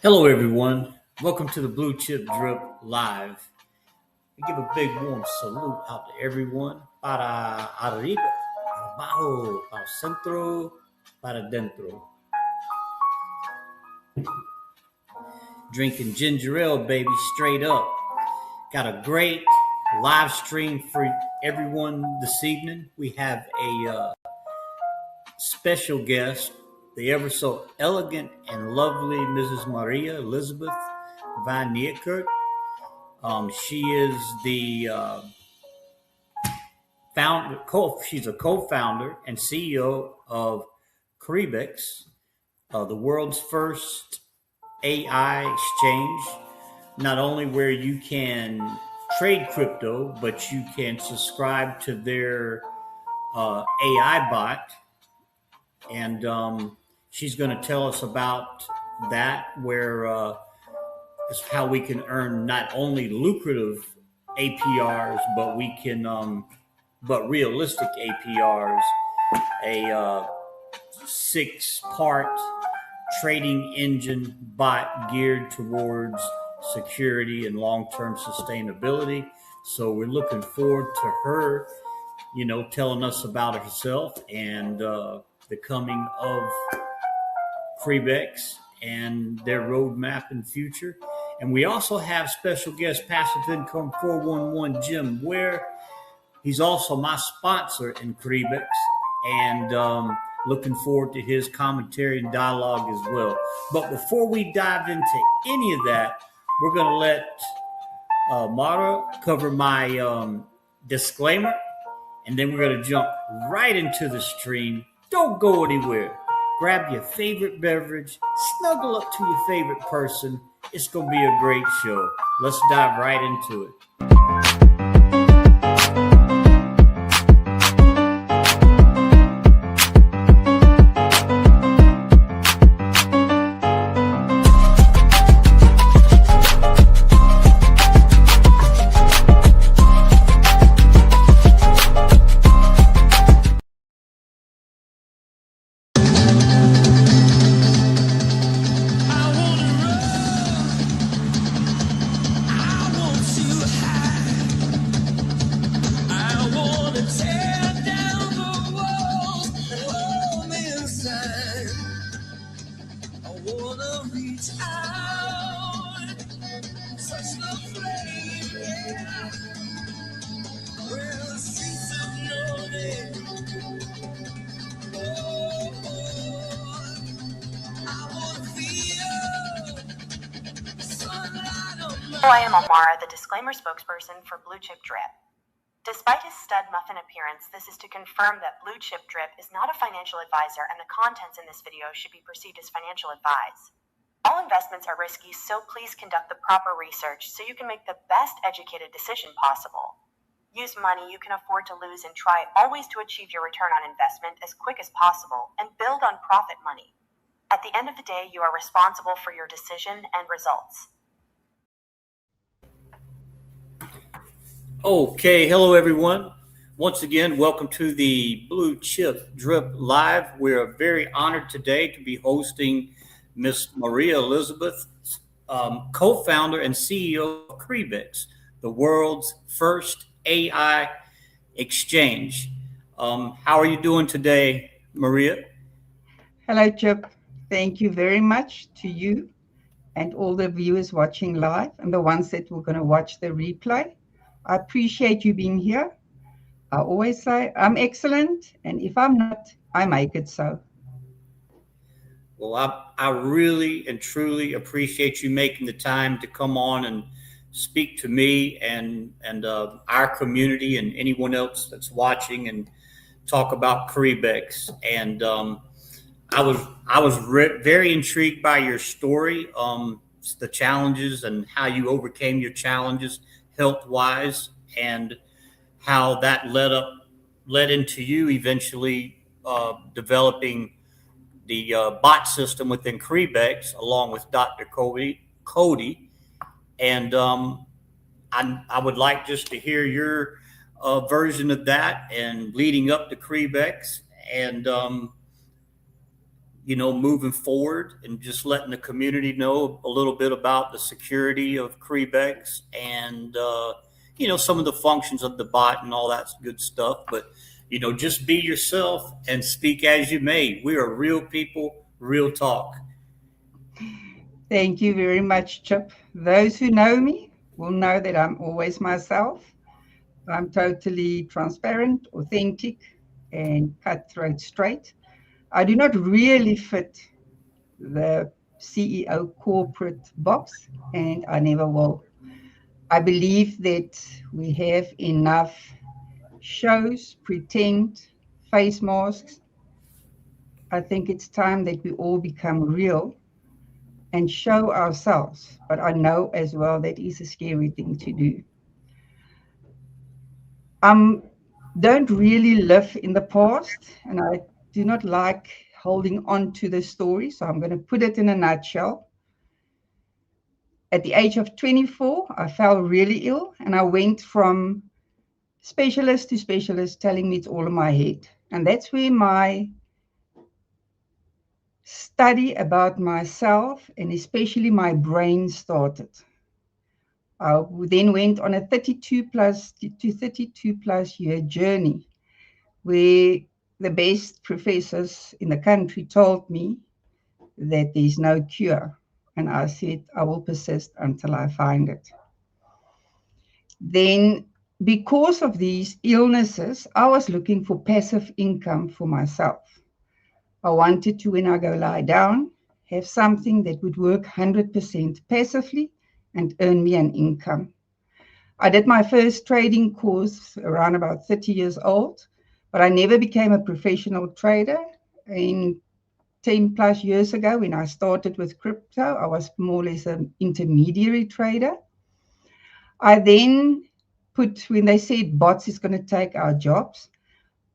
Hello, everyone. Welcome to the Blue Chip Drip Live. We give a big warm salute out to everyone. Para arriba, para abajo, para centro, para dentro. Drinking ginger ale, baby, straight up. Got a great live stream for everyone this evening. We have a special guest, the ever so elegant and lovely Mrs. Maria Elizabeth Van Niekerk. She is the she's a co-founder and CEO of Crybex, the world's first AI exchange. Not only where you can trade crypto, but you can subscribe to their AI bot, and she's going to tell us about that, where is how we can earn not only lucrative APRs, but we can but realistic APRs, a 6-part trading engine bot geared towards security and long-term sustainability. So we're looking forward to her, telling us about herself and the coming of Crybex and their roadmap in the future. And we also have special guest Passive Income 411 Jim Ware. He's also my sponsor in Crybex, and looking forward to his commentary and dialogue as well. But before we dive into any of that, we're going to let Mara cover my disclaimer, and then we're going to jump right into the stream. Don't go anywhere. Grab your favorite beverage, snuggle up to your favorite person. It's going to be a great show. Let's dive right into it. Hello, I am Amara, the disclaimer spokesperson for Blue Chip Drip. Despite his stud muffin appearance, this is to confirm that Blue Chip Drip is not a financial advisor and the contents in this video should be perceived as financial advice. All investments are risky, so please conduct the proper research so you can make the best educated decision possible. Use money you can afford to lose and try always to achieve your return on investment as quick as possible and build on profit money. At the end of the day, you are responsible for your decision and results. Okay, hello everyone. Once again, welcome to the Blue Chip Drip Live. We're very honored today to be hosting Miss Maria Elizabeth, co-founder and CEO of Crybex, the world's first AI exchange. How are you doing today, Maria? Hello, Chip. Thank you very much to you and all the viewers watching live and the ones that were going to watch the replay. I appreciate you being here. I always say I'm excellent, and if I'm not, I make it so. Well, I really and truly appreciate you making the time to come on and speak to me and our community and anyone else that's watching and talk about Crybex. And I was very intrigued by your story, the challenges and how you overcame your challenges health-wise, and how that led into you eventually developing the bot system within Crybex, along with Dr. Cody. And I would like just to hear your version of that and leading up to Crybex, and moving forward and just letting the community know a little bit about the security of Crybex and, some of the functions of the bot and all that good stuff. But, just be yourself and speak as you may. We are real people, real talk. Thank you very much, Chip. Those who know me will know that I'm always myself. I'm totally transparent, authentic, and cutthroat straight. I do not really fit the CEO corporate box, and I never will. I believe that we have enough shows, pretend, face masks. I think it's time that we all become real and show ourselves. But I know as well that is a scary thing to do. Don't really live in the past, and I do not like holding on to the story. So I'm going to put it in a nutshell. At the age of 24, I fell really ill, and I went from specialist to specialist telling me it's all in my head. And that's where my study about myself and especially my brain started. I then went on a 32 plus year journey where the best professors in the country told me that there's no cure. And I said, I will persist until I find it. Then, because of these illnesses, I was looking for passive income for myself. I wanted to, when I go lie down, have something that would work 100% passively and earn me an income. I did my first trading course around about 30 years old, but I never became a professional trader. In 10 plus years ago, when I started with crypto, I was more or less an intermediary trader. I then when they said bots is going to take our jobs,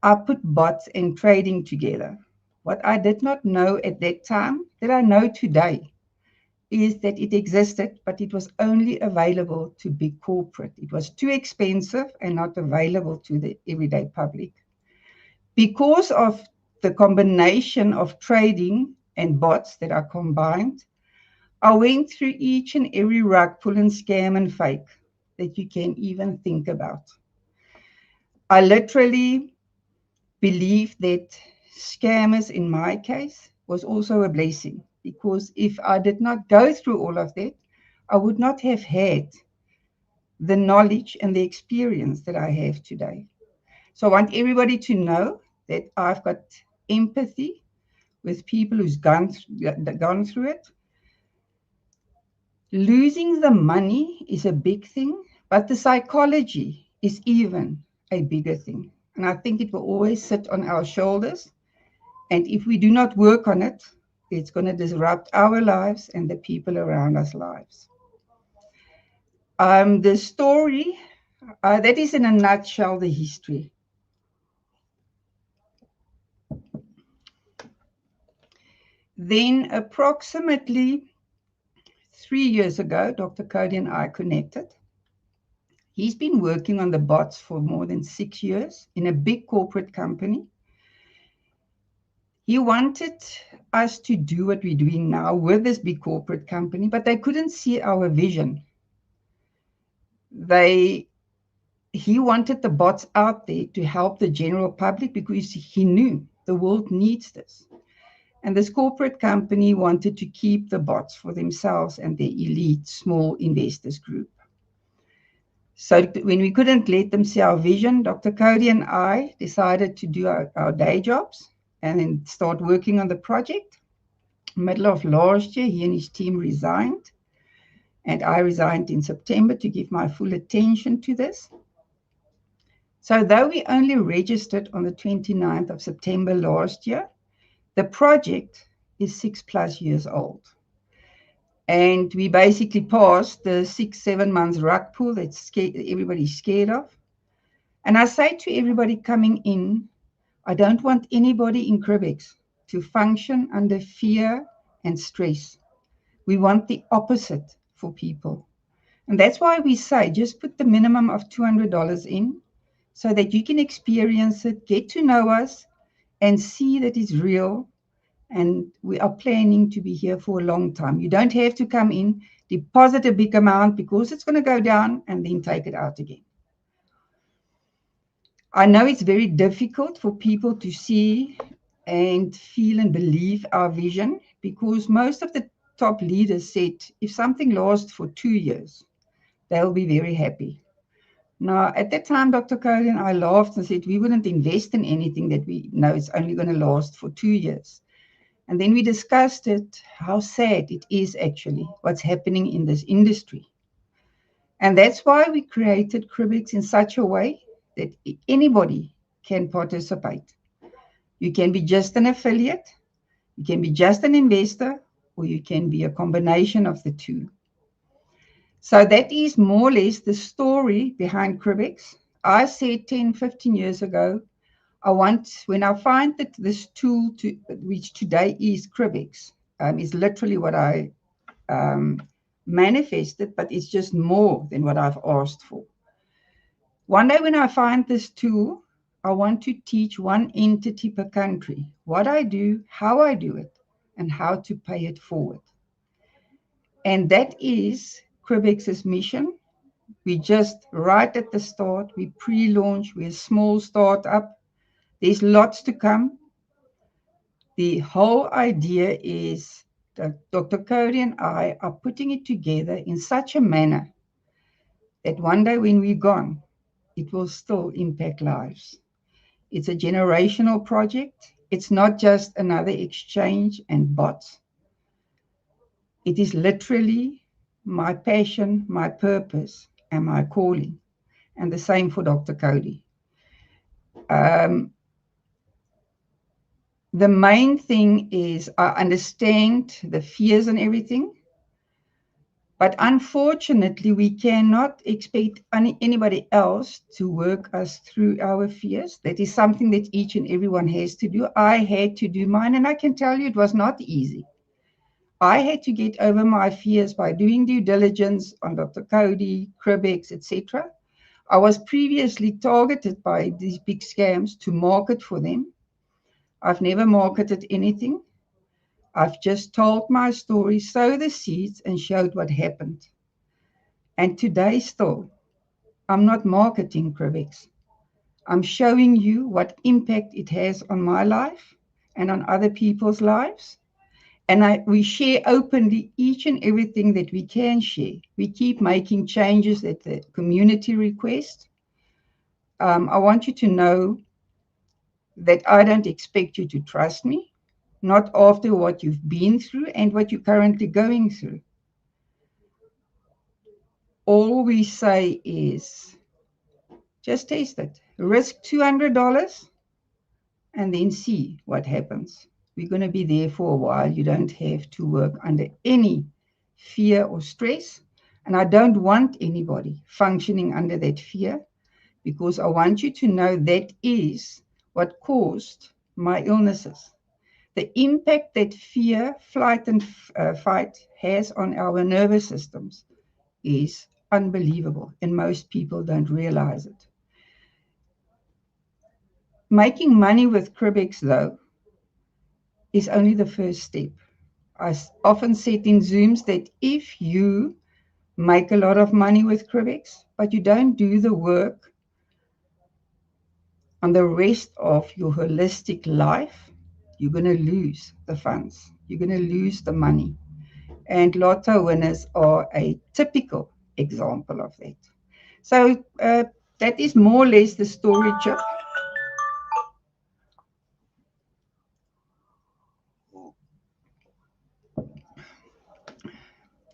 I put bots and trading together. What I did not know at that time, that I know today, is that it existed, but it was only available to big corporate. It was too expensive and not available to the everyday public. Because of the combination of trading and bots that are combined, I went through each and every rug pull and scam and fake that you can even think about. I literally believe that scammers, in my case, was also a blessing, because if I did not go through all of that, I would not have had the knowledge and the experience that I have today. So I want everybody to know that I've got empathy with people who's gone through it. Losing the money is a big thing, but the psychology is even a bigger thing. And I think it will always sit on our shoulders. And if we do not work on it, it's going to disrupt our lives and the people around us' lives. The story, that is in a nutshell the history. Then approximately 3 years ago, Dr. Cody and I connected. He's been working on the bots for more than 6 years in a big corporate company. He wanted us to do what we're doing now with this big corporate company, but they couldn't see our vision. He wanted the bots out there to help the general public because he knew the world needs this. And this corporate company wanted to keep the bots for themselves and their elite small investors group. So when we couldn't let them see our vision, Dr. Cody and I decided to do our day jobs and then start working on the project. Middle of last year, he and his team resigned, and I resigned in September to give my full attention to this. So though we only registered on the 29th of September last year, the project is 6+ years old. And we basically passed the 6-7 months rug pull that everybody's scared of. And I say to everybody coming in, I don't want anybody in Crybex to function under fear and stress. We want the opposite for people. And that's why we say just put the minimum of $200 in so that you can experience it, get to know us, and see that it's real, And we are planning to be here for a long time. You don't have to come in, deposit a big amount because it's going to go down and then take it out again. I know it's very difficult for people to see and feel and believe our vision because most of the top leaders said if something lasts for 2 years, they'll be very happy. Now, at that time, Dr. Cody and I laughed and said we wouldn't invest in anything that we know it's only going to last for 2 years. And then we discussed it, how sad it is actually what's happening in this industry. And that's why we created Crybex in such a way that anybody can participate. You can be just an affiliate, you can be just an investor, or you can be a combination of the two. So that is more or less the story behind Crybex. I said 10, 15 years ago, when I find that this tool, which today is Crybex, is literally what I manifested, but it's just more than what I've asked for. One day when I find this tool, I want to teach one entity per country what I do, how I do it, and how to pay it forward. And that is Crybex's mission. We just right at the start, we pre-launch, we're a small startup. There's lots to come. The whole idea is that Dr. Cody and I are putting it together in such a manner that one day when we're gone, it will still impact lives. It's a generational project. It's not just another exchange and bots. It is literally my passion, my purpose, and my calling. And the same for Dr. Cody. The main thing is I understand the fears and everything, but unfortunately, we cannot expect anybody else to work us through our fears. That is something that each and everyone has to do. I had to do mine, and I can tell you it was not easy. I had to get over my fears by doing due diligence on Dr. Cody, Crybex, etc. I was previously targeted by these big scams to market for them. I've never marketed anything. I've just told my story, sowed the seeds, and showed what happened. And today still, I'm not marketing Crybex. I'm showing you what impact it has on my life and on other people's lives. And we share openly each and everything that we can share. We keep making changes that the community requests. I want you to know that I don't expect you to trust me, not after what you've been through and what you're currently going through. All we say is just taste it. Risk $200 and then see what happens. We're going to be there for a while. You don't have to work under any fear or stress. And I don't want anybody functioning under that fear because I want you to know that is what caused my illnesses. The impact that fear, flight, and fight has on our nervous systems is unbelievable, and most people don't realize it. Making money with Crybex, though, is only the first step. I often said in Zooms that if you make a lot of money with Crybex, but you don't do the work on the rest of your holistic life, you're going to lose the funds. You're going to lose the money. And lotto winners are a typical example of that. So that is more or less the story, Chip.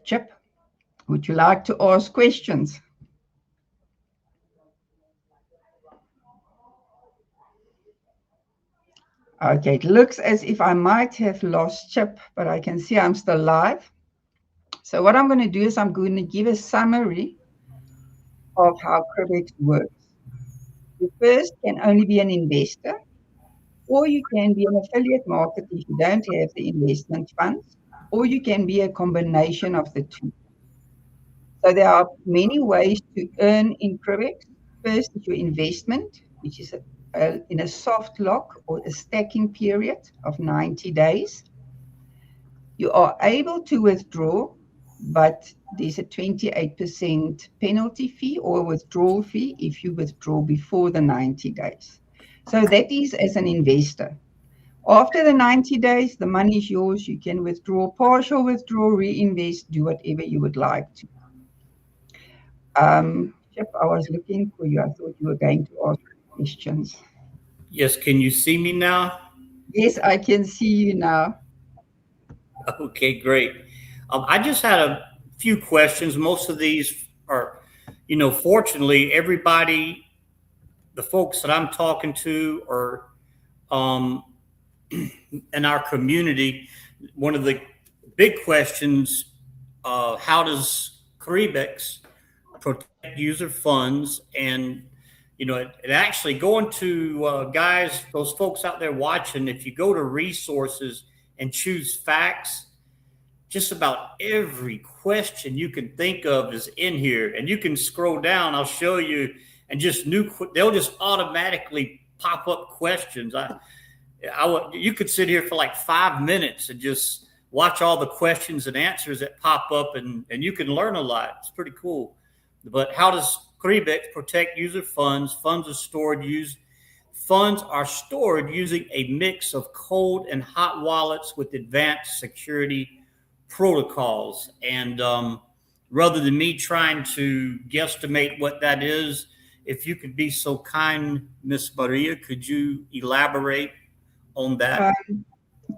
Chip, would you like to ask questions? Okay, it looks as if I might have lost Chip, but I can see I'm still live. So what I'm going to do is I'm going to give a summary of how Crybex works. You first can only be an investor, or you can be an affiliate marketer if you don't have the investment funds, or you can be a combination of the two. So there are many ways to earn in Crybex. First is your investment, which is in a soft lock or a stacking period of 90 days. You are able to withdraw, but there's a 28% penalty fee or withdrawal fee if you withdraw before the 90 days. So that is as an investor. After the 90 days, the money is yours. You can withdraw, partial withdraw, reinvest, do whatever you would like to. Chip, I was looking for you. I thought you were going to ask questions. Yes, can you see me now? Yes, I can see you now. Okay, great. I just had a few questions. Most of these are, fortunately, everybody, the folks that I'm talking to are in our community. One of the big questions, how does Crybex protect user funds? And, it actually going to guys, those folks out there watching, if you go to resources and choose facts, just about every question you can think of is in here, and you can scroll down. I'll show you, and just they'll just automatically pop up questions. You could sit here for like 5 minutes and just watch all the questions and answers that pop up, and you can learn a lot. It's pretty cool. But how does Crybex protect user funds? Funds are stored using a mix of cold and hot wallets with advanced security protocols. And rather than me trying to guesstimate what that is, if you could be so kind, Miss Maria, could you elaborate on that?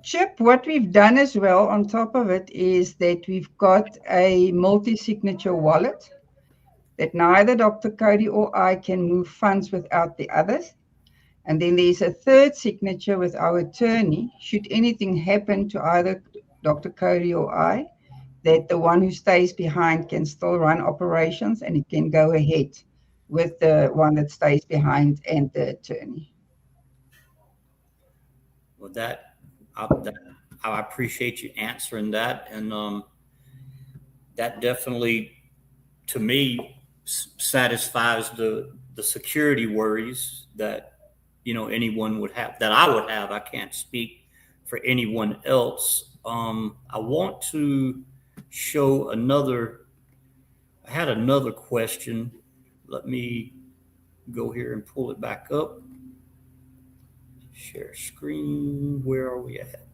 Chip, what we've done as well on top of it is that we've got a multi-signature wallet that neither Dr. Cody or I can move funds without the others. And then there's a third signature with our attorney, should anything happen to either Dr. Cody or I, that the one who stays behind can still run operations, and it can go ahead with the one that stays behind and the attorney. Well, I appreciate you answering that. And that definitely, to me, satisfies the security worries that anyone would have, that I would have. I can't speak for anyone else. I want to show I had another question. Let me go here and pull it back up. Share screen. Where are we at?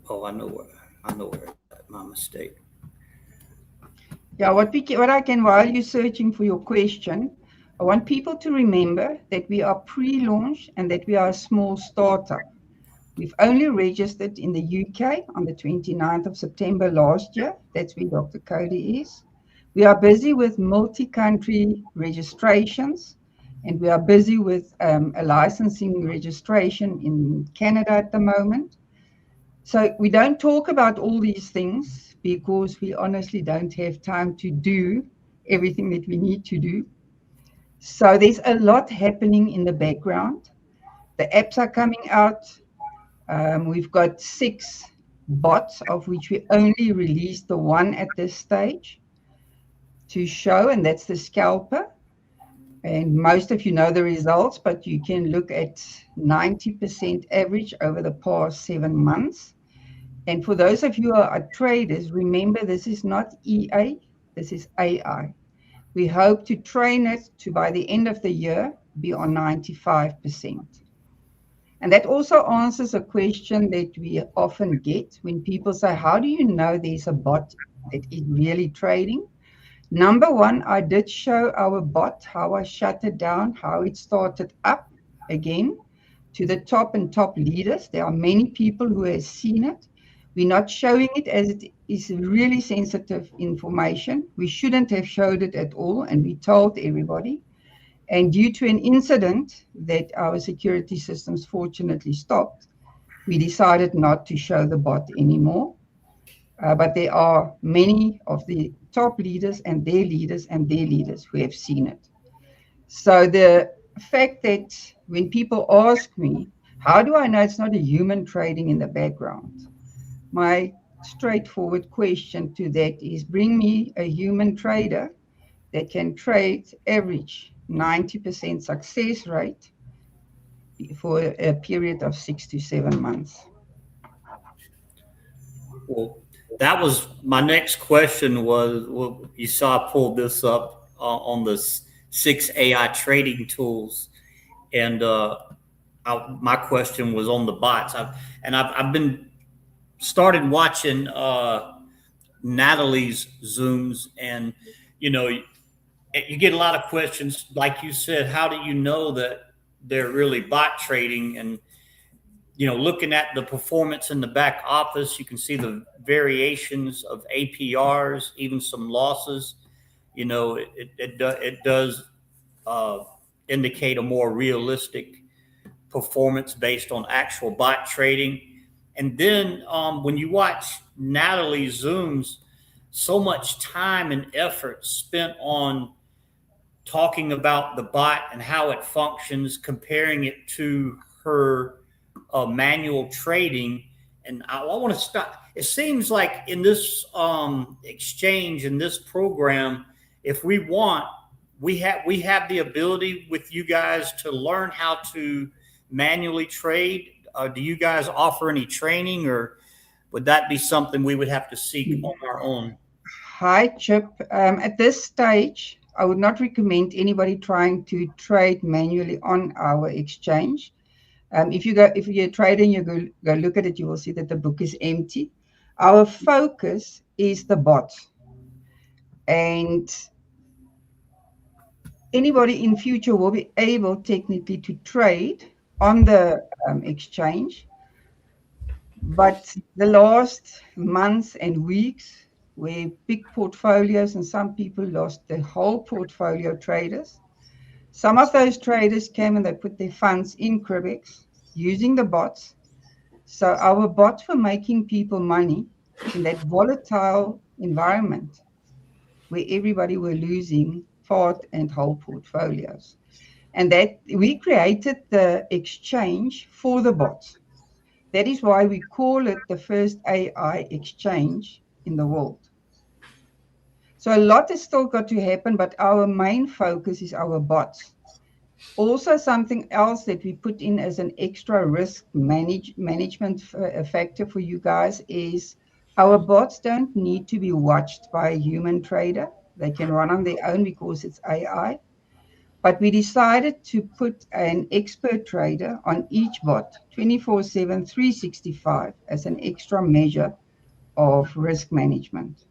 Oh, I know where. My mistake. Yeah, what I can, while you're searching for your question, I want people to remember that we are pre-launch and that we are a small startup. We've only registered in the UK on the 29th of September last year. That's where Dr. Cody is. We are busy with multi-country registrations, and we are busy with a licensing registration in Canada at the moment. So we don't talk about all these things because we honestly don't have time to do everything that we need to do. So there's a lot happening in the background. The apps are coming out. We've got 6 bots, of which we only released the one at this stage to show, and that's the scalper. And most of you know the results, but you can look at 90% average over the past 7 months. And for those of you who are traders, remember this is not EA, this is AI. We hope to train it to, by the end of the year, be on 95%. And that also answers a question that we often get when people say, how do you know there's a bot that is really trading? Number one, I did show our bot, how I shut it down, how it started up again to the top leaders. There are many people who have seen it. We're not showing it as it is really sensitive information. We shouldn't have showed it at all, and we told everybody. And due to an incident that our security systems fortunately stopped, we decided not to show the bot anymore. But there are many of the top leaders and their leaders and their leaders who have seen it. So the fact that when people ask me, how do I know it's not a human trading in the background? My straightforward question to that is, bring me a human trader that can trade average 90% success rate for a period of 6 to 7 months. Well, that was my next question. Was, well, you saw I pulled this up on the 6 AI trading tools, and my question was on the bots. I've been started watching Natalie's Zooms, and you know, you get a lot of questions, like you said. How do you know that they're really bot trading? And looking at the performance in the back office, you can see the variations of APRs, even some losses. It does indicate a more realistic performance based on actual bot trading. And then when you watch Natalie's Zooms, so much time and effort spent on talking about the bot and how it functions, comparing it to her manual trading. And I want to stop. It seems like in this exchange, in this program, if we want, we have the ability with you guys to learn how to manually trade. Do you guys offer any training, or would that be something we would have to seek on our own? Hi, Chip. At this stage, I would not recommend anybody trying to trade manually on our exchange. If you're trading, you go look at it, you will see that the book is empty. Our focus is the bots. And anybody in future will be able technically to trade on the exchange. But the last months and weeks, where big portfolios and some people lost their whole portfolio, traders. Some of those traders came and they put their funds in Crybex using the bots. So our bots were making people money in that volatile environment where everybody were losing part and whole portfolios. And that we created the exchange for the bots. That is why we call it the first AI exchange in the world. So a lot has still got to happen, but our main focus is our bots. Also, something else that we put in as an extra risk management factor for you guys is our bots don't need to be watched by a human trader. They can run on their own because it's AI. But we decided to put an expert trader on each bot 24/7, 365 as an extra measure of risk management.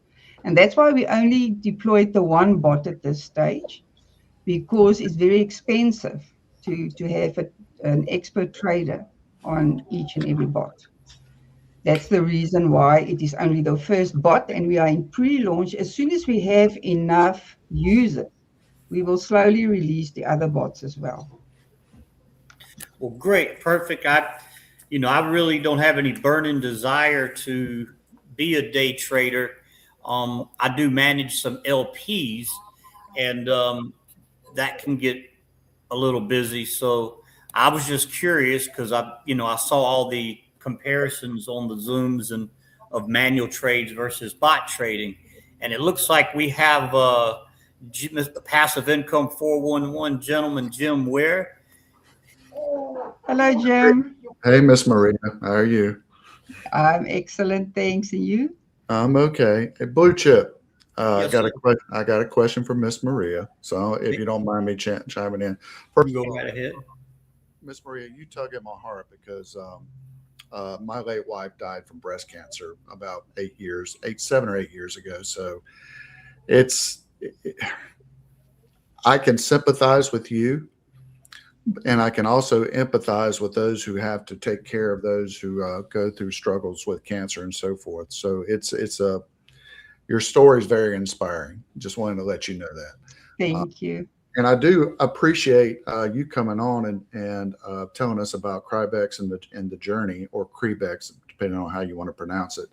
And that's why we only deployed the one bot at this stage, because it's very expensive to have an expert trader on each and every bot. That's the reason why it is only the first bot, and we are in pre-launch. As soon as we have enough users, we will slowly release the other bots as well. Well, great, perfect. I really don't have any burning desire to be a day trader. I do manage some LPs, and that can get a little busy. So I was just curious because I saw all the comparisons on the Zooms and of manual trades versus bot trading, and it looks like we have the passive income 411 gentleman, Jim Ware. Hello, Jim. Hey, Miss Maria. How are you? I'm excellent, thanks. And you? I'm okay. Hey, Blue Chip. Yes, I got a question for Miss Maria. So if you don't mind me chiming in. First, go right ahead. Miss Maria, you tug at my heart because my late wife died from breast cancer about 7 or 8 years ago. So I can sympathize with you, and I can also empathize with those who have to take care of those who go through struggles with cancer and so forth. So your story is very inspiring. Just wanted to let you know that. Thank you. And I do appreciate you coming on and telling us about Crybex and the journey, or Crybex, depending on how you want to pronounce it.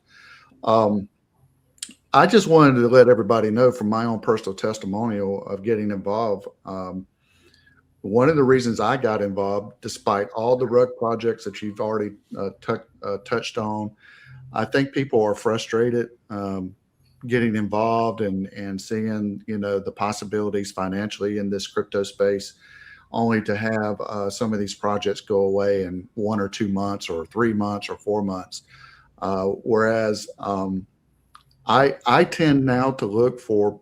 I just wanted to let everybody know from my own personal testimonial of getting involved. One of the reasons I got involved, despite all the rug projects that you've already touched on, I think people are frustrated. getting involved and seeing, the possibilities financially in this crypto space, only to have some of these projects go away in 1 or 2 months or 3 months or 4 months. Whereas I tend now to look for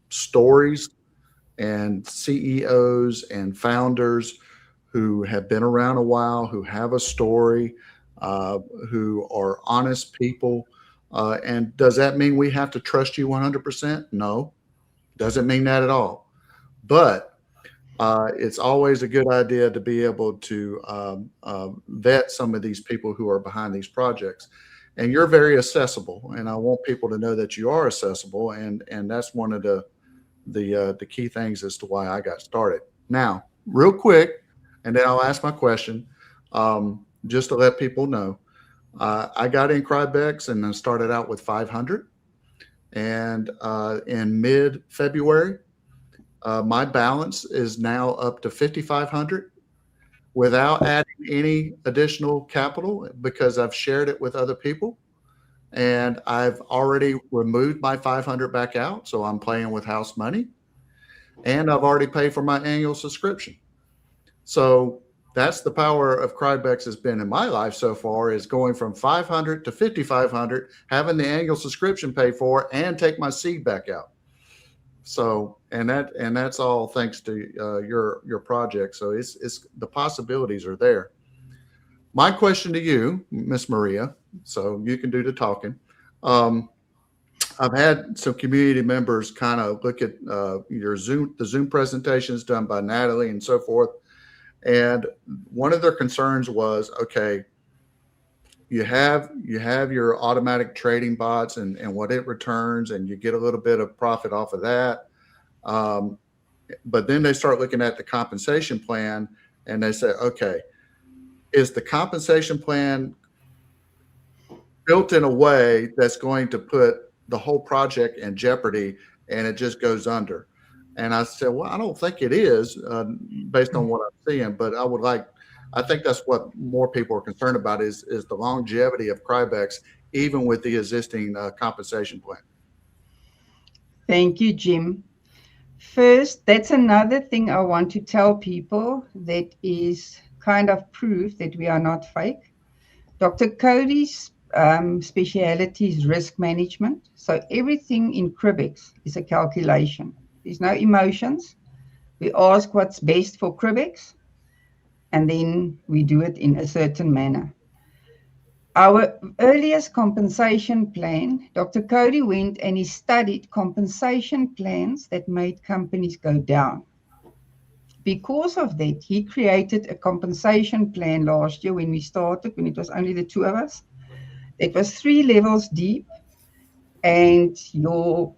stories and CEOs and founders who have been around a while, who have a story, who are honest people. And does that mean we have to trust you 100%? No, doesn't mean that at all. But it's always a good idea to be able to vet some of these people who are behind these projects. And you're very accessible, and I want people to know that you are accessible, and that's one of the key things as to why I got started. Now, real quick, and then I'll ask my question, just to let people know. I got in Crybex and then started out with 500, and in mid-February, my balance is now up to 5,500 without adding any additional capital because I've shared it with other people. And I've already removed my 500 back out. So I'm playing with house money. And I've already paid for my annual subscription. So that's the power of Crybex has been in my life so far, is going from 500 to 5,500, having the annual subscription paid for, and take my seed back out. So, and that's all thanks to your project. So it's the possibilities are there. My question to you, Miss Maria, so you can do the talking. I've had some community members kind of look at the Zoom presentations done by Natalie and so forth. And one of their concerns was, okay, you have your automatic trading bots and what it returns, and you get a little bit of profit off of that. But then they start looking at the compensation plan and they say, okay, is the compensation plan built in a way that's going to put the whole project in jeopardy and it just goes under? And I said, well, I don't think it is based on what I'm seeing, but I think that's what more people are concerned about is the longevity of Crybex, even with the existing compensation plan. Thank you, Jim. First, that's another thing I want to tell people that is kind of proof that we are not fake. Dr. Cody's speciality is risk management. So everything in Crybex is a calculation. There's no emotions. We ask what's best for Crybex, and then we do it in a certain manner. Our earliest compensation plan, Dr. Cody went and he studied compensation plans that made companies go down. Because of that, he created a compensation plan last year when we started, when it was only the two of us. It was 3 levels deep, and your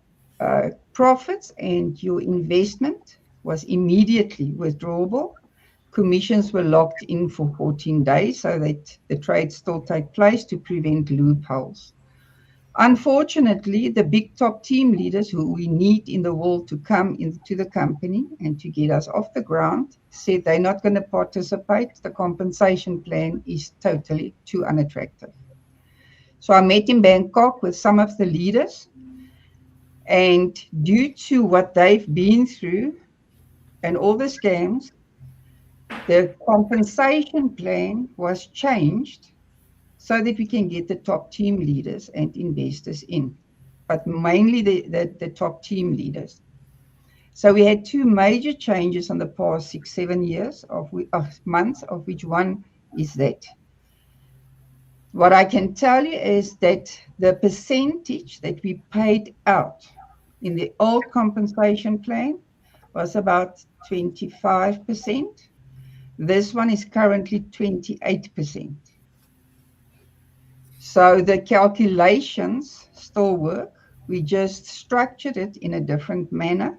profits and your investment was immediately withdrawable. Commissions were locked in for 14 days so that the trades still take place to prevent loopholes. Unfortunately, the big top team leaders who we need in the world to come into the company and to get us off the ground said they're not going to participate. The compensation plan is totally too unattractive. So I met in Bangkok with some of the leaders, and due to what they've been through and all the scams, the compensation plan was changed so that we can get the top team leaders and investors in, but mainly the top team leaders. So we had 2 major changes in the past 6-7 years of months, of which one is that. What I can tell you is that the percentage that we paid out in the old compensation plan was about 25%. This one is currently 28%. So the calculations still work. We just structured it in a different manner.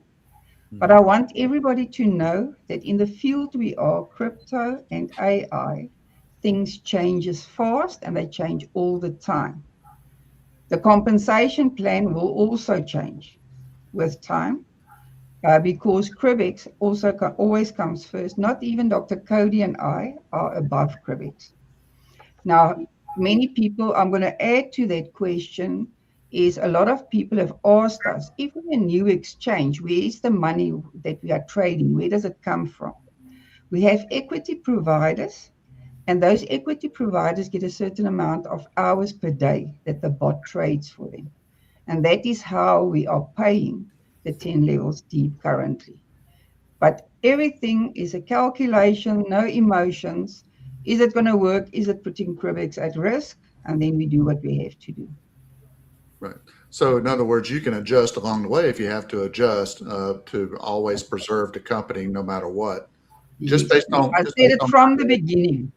But I want everybody to know that in the field we are, crypto and AI, things change fast and they change all the time. The compensation plan will also change with time. Because Crybex also always comes first. Not even Dr. Cody and I are above Crybex. Now, many people, I'm going to add to that question, is a lot of people have asked us, if we're a new exchange, where is the money that we are trading? Where does it come from? We have equity providers, and those equity providers get a certain amount of hours per day that the bot trades for them. And that is how we are paying the 10 levels deep currently. But everything is a calculation, no emotions. Is it going to work? Is it putting Crybex at risk? And then we do what we have to do. Right. So in other words, you can adjust along the way if you have to adjust to always preserve the company no matter what. Just Yes. based on. I said it from the beginning.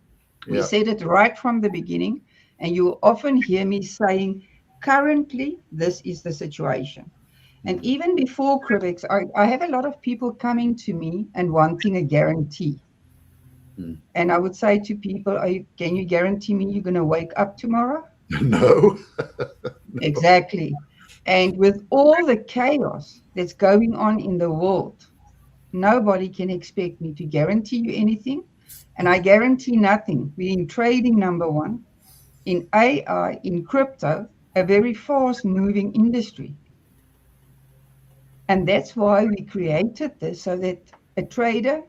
We Yeah. said it right from the beginning. And you will often hear me saying, currently, this is the situation. And even before Crybex, I have a lot of people coming to me and wanting a guarantee. And I would say to people, can you guarantee me you're going to wake up tomorrow? No. Exactly. And with all the chaos that's going on in the world, nobody can expect me to guarantee you anything. And I guarantee nothing. We're in trading, number one, in AI, in crypto, a very fast moving industry. And that's why we created this, so that a trader,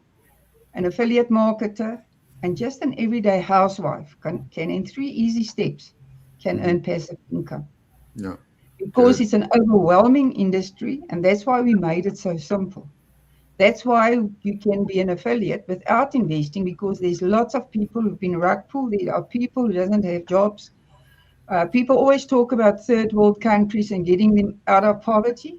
an affiliate marketer, and just an everyday housewife can in 3 easy steps, can earn passive income. Yeah. Because Good. it's an overwhelming industry, and that's why we made it so simple. That's why you can be an affiliate without investing, because there's lots of people who've been rug pulled. There are people who doesn't have jobs. People always talk about third world countries and getting them out of poverty.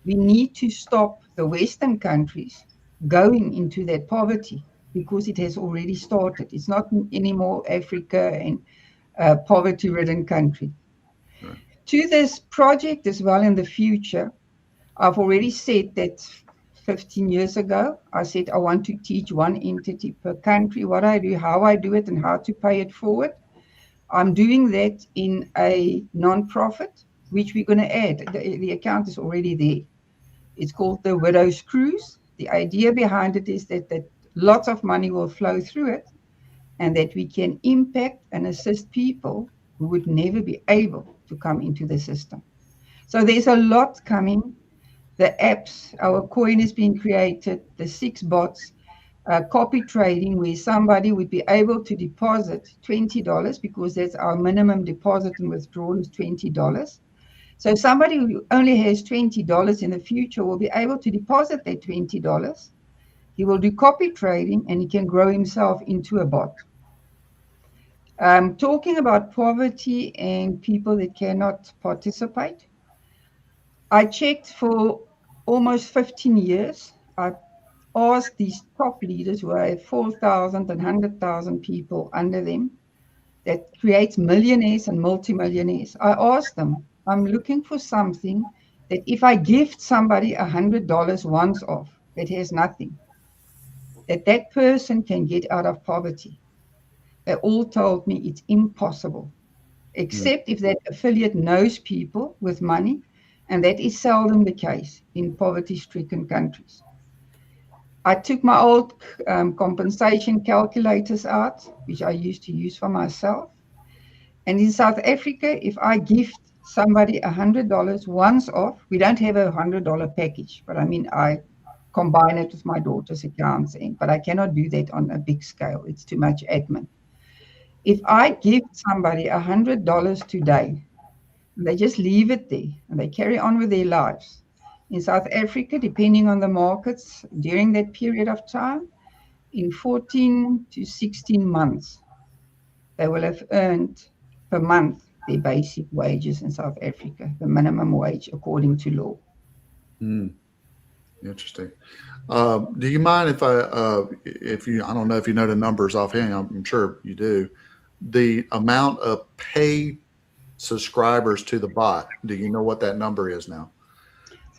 We need to stop the Western countries going into that poverty, because it has already started. It's not anymore Africa and poverty-ridden country. Right. To this project as well in the future, I've already said that 15 years ago, I said I want to teach one entity per country, what I do, how I do it, and how to pay it forward. I'm doing that in a non-profit, which we're going to add. The account is already there. It's called the Widow's Cruise. The idea behind it is that lots of money will flow through it, and that we can impact and assist people who would never be able to come into the system. So there's a lot coming. The apps, our coin is being created, the 6 bots, copy trading, where somebody would be able to deposit $20, because that's our minimum deposit and withdrawal is $20. So somebody who only has $20 in the future will be able to deposit that $20. He will do copy trading, and he can grow himself into a bot. Talking about poverty and people that cannot participate, I checked for almost 15 years. I asked these top leaders who have 4,000 and 100,000 people under them, that creates millionaires and multimillionaires. I asked them, I'm looking for something that if I gift somebody $100 once off, that has nothing, that person can get out of poverty. They all told me it's impossible, except if that affiliate knows people with money, and that is seldom the case in poverty-stricken countries. I took my old compensation calculators out, which I used to use for myself. And in South Africa, if I gift somebody $100 once off, we don't have a $100 package, but I mean, I combine it with my daughter's accounts, but I cannot do that on a big scale. It's too much admin. If I give somebody $100 today, and they just leave it there, and they carry on with their lives, in South Africa, depending on the markets, during that period of time, in 14 to 16 months, they will have earned per month their basic wages in South Africa, the minimum wage according to law. Interesting. Do you mind if I don't know if you know the numbers offhand, I'm sure you do, the amount of paid subscribers to the bot, do you know what that number is now?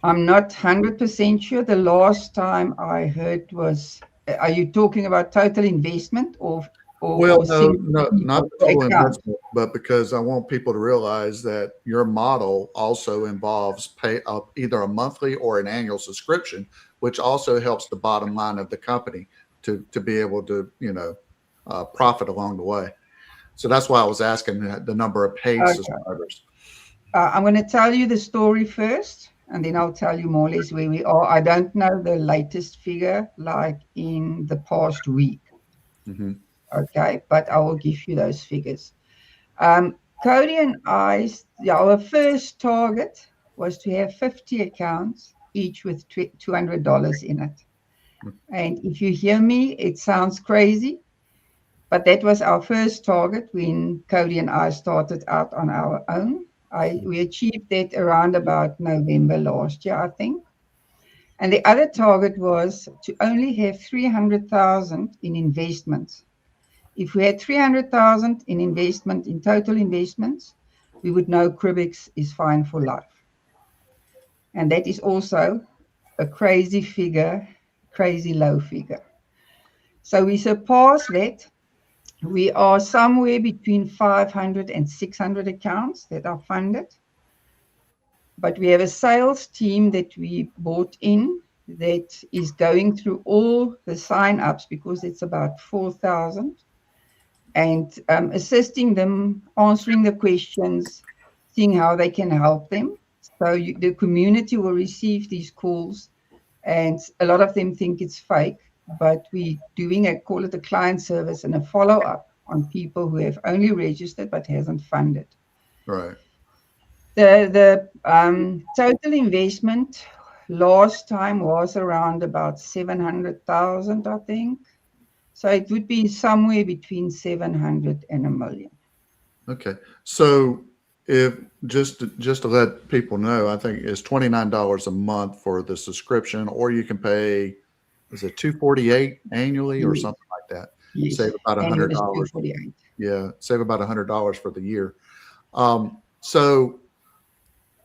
I'm not 100% sure. The last time I heard was, are you talking about total investment or Well, no, single not people the total account? investment, but because I want people to realize that your model also involves either a monthly or an annual subscription, which also helps the bottom line of the company to be able to, profit along the way. So that's why I was asking the number of paid Okay. subscribers. I'm going to tell you the story first, and then I'll tell you more or less where we are. I don't know the latest figure, like in the past week. Mm-hmm. Okay, but I will give you those figures. Cody and I, our first target was to have 50 accounts, each with $200 in it. And if you hear me, it sounds crazy, but that was our first target when Cody and I started out on our own. We achieved that around about November last year, I think. And the other target was to only have 300,000 in investments. If we had 300,000 in investment, in total investments, we would know Crybex is fine for life. And that is also a crazy figure, crazy low figure. So we surpassed that. We are somewhere between 500 and 600 accounts that are funded. But we have a sales team that we brought in that is going through all the sign-ups, because it's about 4,000, and assisting them, answering the questions, seeing how they can help them. So the community will receive these calls, and a lot of them think it's fake, but we doing call it a client service and a follow-up on people who have only registered but hasn't funded. Right. The total investment last time was around about 700,000, I think. So it would be somewhere between 700 and $1 million. Okay. So if just to let people know, I think it's $29 a month for the subscription, or you can pay, is it $248 annually or something like that? Yes. Save about $100. $248. Yeah, save about $100 for the year. So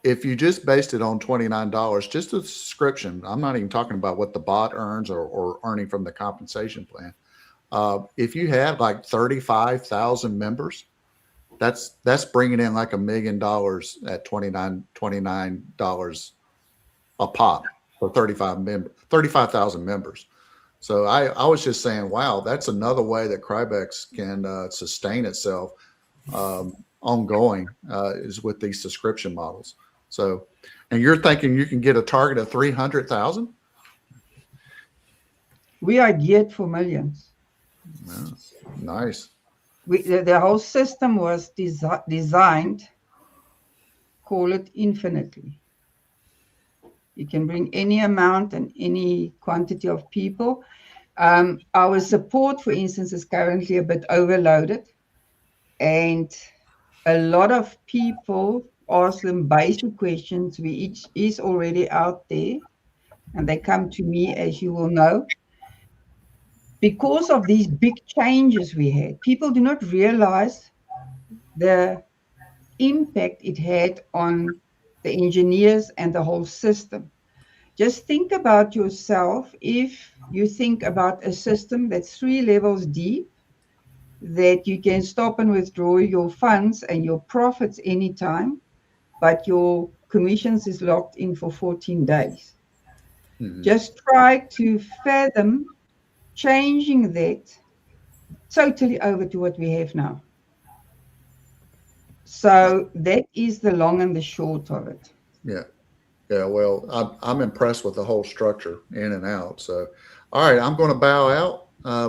if you just based it on $29, just a subscription, I'm not even talking about what the bot earns or earning from the compensation plan. If you had like 35,000 members, that's bringing in like $1 million at $29 a pop for 35,000 members. So I was just saying, wow, that's another way that Crybex can sustain itself ongoing is with these subscription models. So, and you're thinking you can get a target of 300,000? We are geared for millions. Yeah, nice. The whole system was designed, call it infinitely. You can bring any amount and any quantity of people. Our support, for instance, is currently a bit overloaded, and a lot of people ask them basic questions, which is already out there, and they come to me, as you will know. Because of these big changes we had, people do not realize the impact it had on the engineers and the whole system. Just think about yourself. If you think about a system that's 3 levels deep, that you can stop and withdraw your funds and your profits anytime, but your commissions is locked in for 14 days. Mm-hmm. Just try to fathom changing that totally over to what we have now. So that is the long and the short of it. Yeah. Yeah. Well, I'm impressed with the whole structure in and out. So, all right, I'm going to bow out.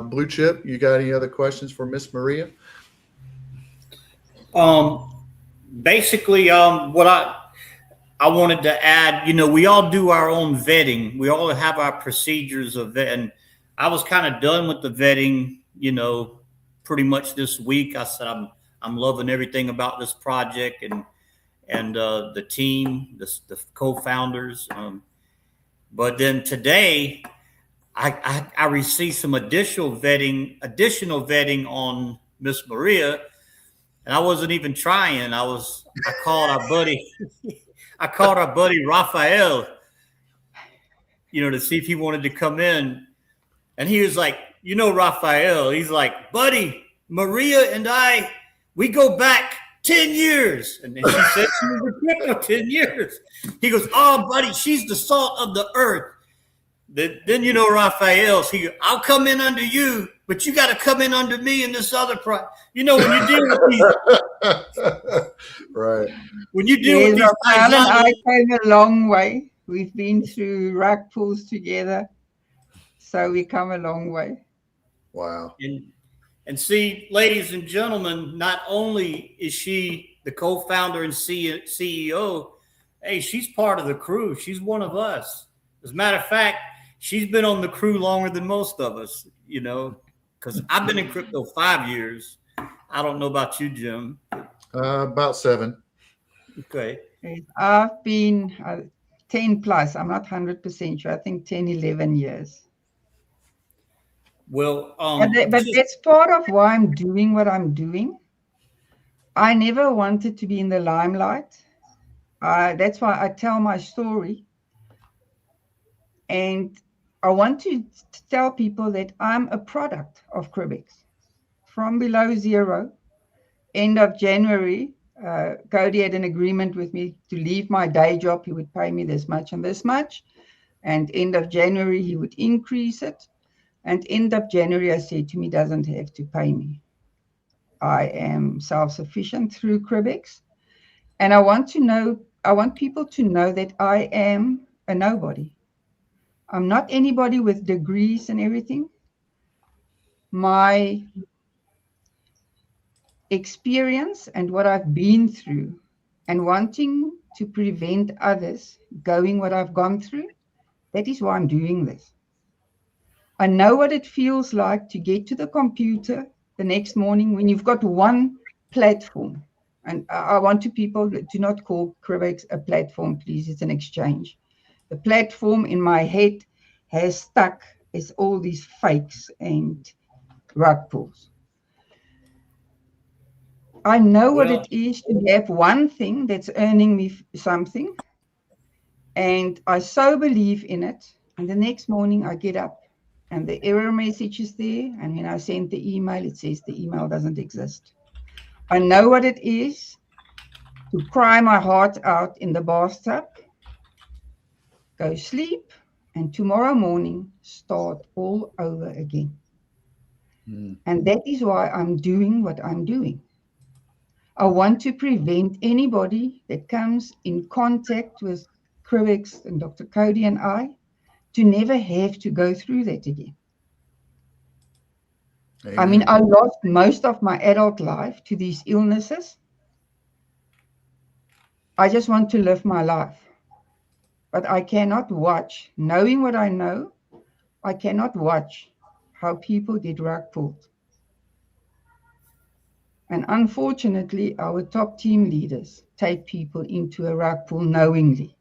Blue Chip, you got any other questions for Miss Maria? Basically, what I wanted to add, we all do our own vetting. We all have our procedures of vetting. I was kind of done with the vetting, pretty much this week. I said, I'm loving everything about this project and the team, the co-founders. But then today, I received some additional vetting on Miss Maria, and I wasn't even trying. I called our buddy Raphael, to see if he wanted to come in, and he was like, Raphael, he's like, buddy, Maria and I, we go back 10 years. And she said she was a 10 years. He goes, oh, buddy, she's the salt of the earth. Then you know Raphael's. I'll come in under you, but you got to come in under me in this other price. You know, when you deal with these, right. When you deal Yes, with these Raphael and I guys, came a long way. We've been through rug pulls together, so we come a long way. Wow. and see, ladies and gentlemen, not only is she the co-founder and CEO, hey, she's part of the crew. She's one of us. As a matter of fact, she's been on the crew longer than most of us, you know, because I've been in crypto 5 years. I don't know about you, Jim. About 7. Okay. I've been 10 plus. I'm not 100% sure. I think 10, 11 years. Well, but that's part of why I'm doing what I'm doing. I never wanted to be in the limelight. That's why I tell my story. And I want to tell people that I'm a product of Crybex. From below zero, end of January, Cody had an agreement with me to leave my day job. He would pay me this much and this much. And end of January, he would increase it. And end of January, I said to me, doesn't have to pay me. I am self-sufficient through Crybex. And I want people to know that I am a nobody. I'm not anybody with degrees and everything. My experience and what I've been through and wanting to prevent others going what I've gone through, that is why I'm doing this. I know what it feels like to get to the computer the next morning when you've got one platform. And I want to people that do not call Crybex a platform, please. It's an exchange. The platform in my head has stuck as all these fakes and rug pulls. I know what it is to have one thing that's earning me something, and I so believe in it. And the next morning I get up and the error message is there. And when I send the email, it says the email doesn't exist. I know what it is to cry my heart out in the bathtub, go sleep, and tomorrow morning start all over again. And that is why I'm doing what I'm doing. I want to prevent anybody that comes in contact with Crybex and Dr. Cody and I to never have to go through that again. Amen. I mean, I lost most of my adult life to these illnesses. I just want to live my life. But I cannot watch, knowing what I know, I cannot watch how people get rug pulled. And unfortunately, our top team leaders take people into a rug pull knowingly.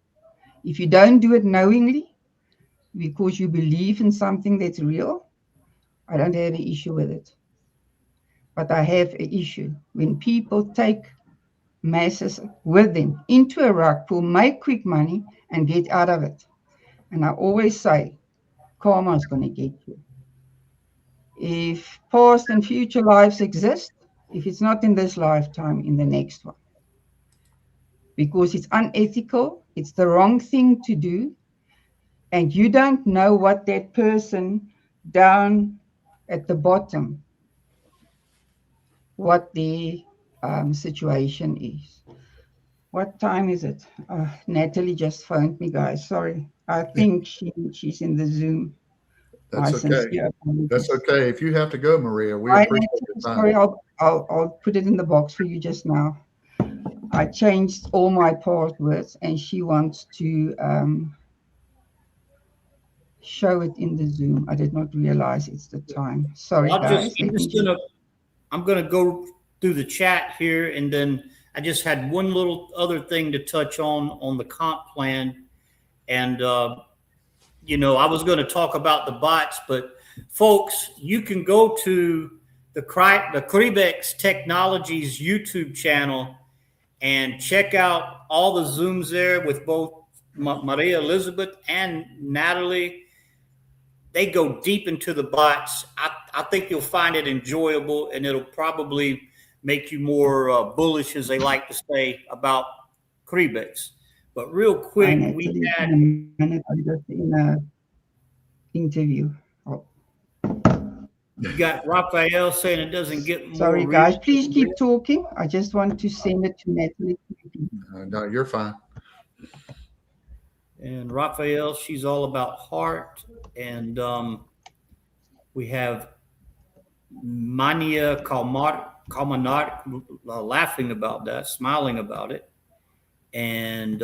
If you don't do it knowingly, because you believe in something that's real, I don't have an issue with it. But I have an issue when people take masses with them into a rug pull, make quick money, and get out of it. And I always say, karma is going to get you. If past and future lives exist, if it's not in this lifetime, in the next one. Because it's unethical, it's the wrong thing to do, and you don't know what that person down at the bottom, what the situation is. What time is it? Natalie just phoned me, guys. Sorry. I think she's in the Zoom. That's okay. That's okay. If you have to go, Maria, we appreciate your time. Sorry, I'll put it in the box for you just now. I changed all my passwords, and she wants to show it in the Zoom. I did not realize it's the time. Sorry, guys. I'm gonna go through the chat here, and then I just had one little other thing to touch on the comp plan, and you know, I was going to talk about the bots, but folks, you can go to the Crybex Technologies YouTube channel and check out all the Zooms there with both Maria Elizabeth and Natalie. They go deep into the bots. I think you'll find it enjoyable, and it'll probably make you more bullish, as they like to say, about Crybex. But real quick, we had interview. Oh, You got Raphael saying it doesn't get more sorry, real. guys. Please keep talking. I just want to send it to Natalie. No, you're fine. And Raphael, she's all about heart. And we have Mania Kalmanat laughing about that, smiling about it. And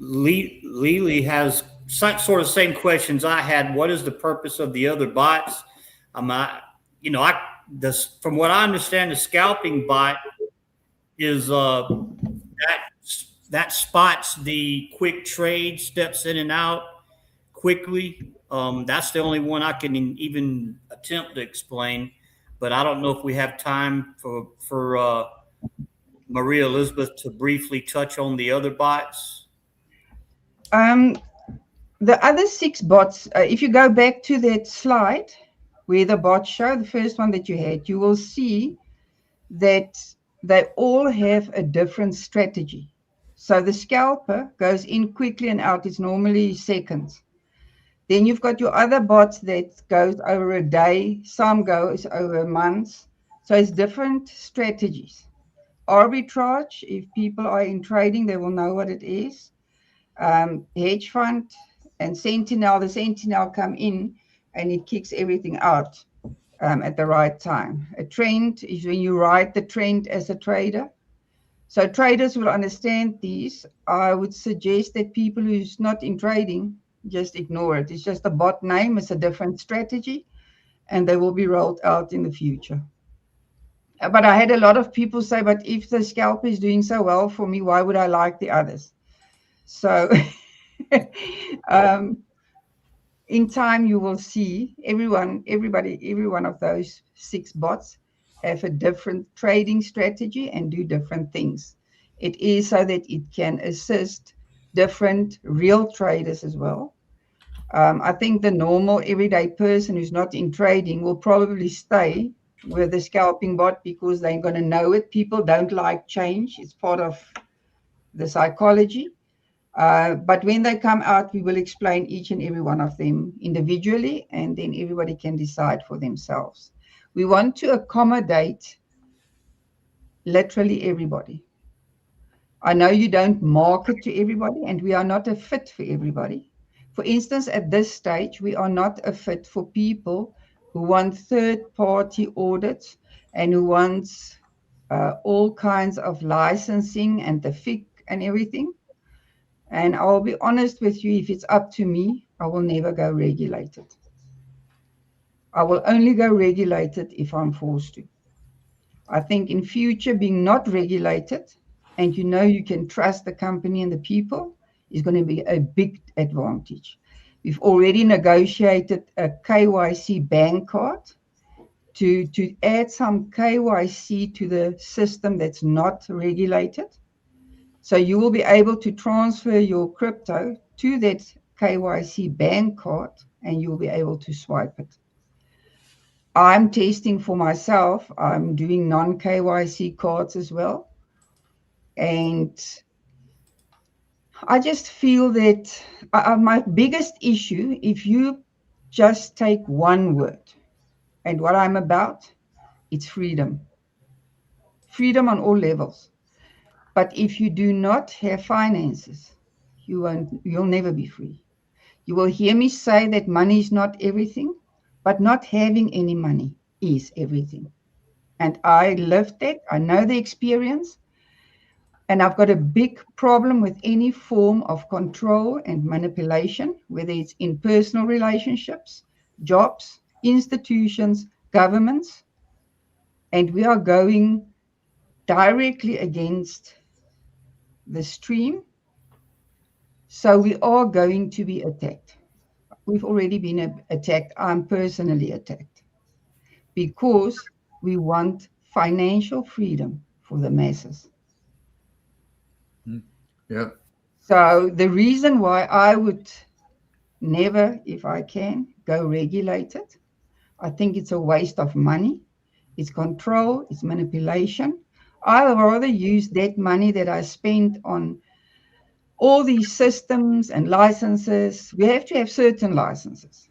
Lily has sort of same questions I had. What is the purpose of the other bots? From what I understand, the scalping bot is that spots the quick trade, steps in and out quickly. That's the only one I can even attempt to explain. But I don't know if we have time for Maria Elizabeth to briefly touch on the other bots. The other 6 bots, if you go back to that slide where the bots show, the first one that you had, you will see that they all have a different strategy. So the scalper goes in quickly and out. It's normally seconds. Then you've got your other bots that goes over a day. Some goes over months. So it's different strategies. Arbitrage, if people are in trading, they will know what it is. Hedge fund and Sentinel. The Sentinel come in and it kicks everything out at the right time. A trend is when you ride the trend as a trader. So traders will understand these. I would suggest that people who's not in trading, just ignore it. It's just a bot name. It's a different strategy, and they will be rolled out in the future. But I had a lot of people say, but if the scalper is doing so well for me, why would I like the others? So in time, you will see every one of those 6 bots have a different trading strategy and do different things. It is so that it can assist different real traders as well. I think the normal everyday person who's not in trading will probably stay with the scalping bot because they're going to know it. People don't like change. It's part of the psychology. But when they come out, we will explain each and every one of them individually, and then everybody can decide for themselves. We want to accommodate literally everybody. I know you don't market to everybody, and we are not a fit for everybody. For instance, at this stage, we are not a fit for people who want third-party audits and who want all kinds of licensing and the FIC and everything. And I'll be honest with you, if it's up to me, I will never go regulated. I will only go regulated if I'm forced to. I think in future, being not regulated, and you can trust the company and the people, is going to be a big advantage. We've already negotiated a KYC bank card to add some KYC to the system that's not regulated. So you will be able to transfer your crypto to that KYC bank card, and you'll be able to swipe it. I'm testing for myself. I'm doing non-KYC cards as well. And I just feel that my biggest issue, if you just take one word, and what I'm about, it's freedom. Freedom on all levels. But if you do not have finances, you'll never be free. You will hear me say that money is not everything, but not having any money is everything. And I lived that. I know the experience. And I've got a big problem with any form of control and manipulation, whether it's in personal relationships, jobs, institutions, governments. And we are going directly against the stream. So we are going to be attacked. We've already been attacked. I'm personally attacked because we want financial freedom for the masses. Yeah. So the reason why I would never, if I can, go regulated, I think it's a waste of money. It's control, it's manipulation. I'd rather use that money that I spent on all these systems and licenses. We have to have certain licenses,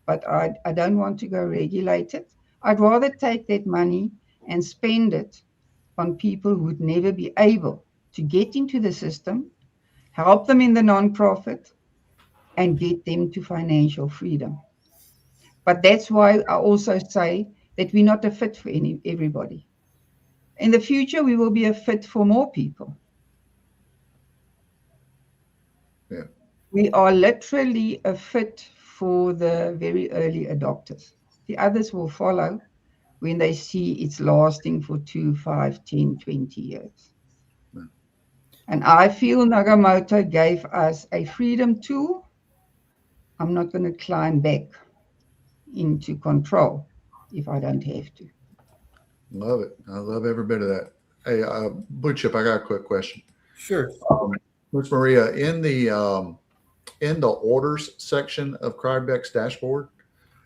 but I don't want to go regulate it. I'd rather take that money and spend it on people who would never be able to get into the system, help them in the nonprofit, and get them to financial freedom. But that's why I also say that we're not a fit for everybody. In the future, we will be a fit for more people. Yeah. We are literally a fit for the very early adopters. The others will follow when they see it's lasting for 2, 5, 10, 20 years. Yeah. And I feel Nagamoto gave us a freedom tool. I'm not going to climb back into control if I don't have to. Love it. I love every bit of that. Hey, Blue Chip, I got a quick question. Sure. Ms. Maria, in the orders section of Crybex dashboard,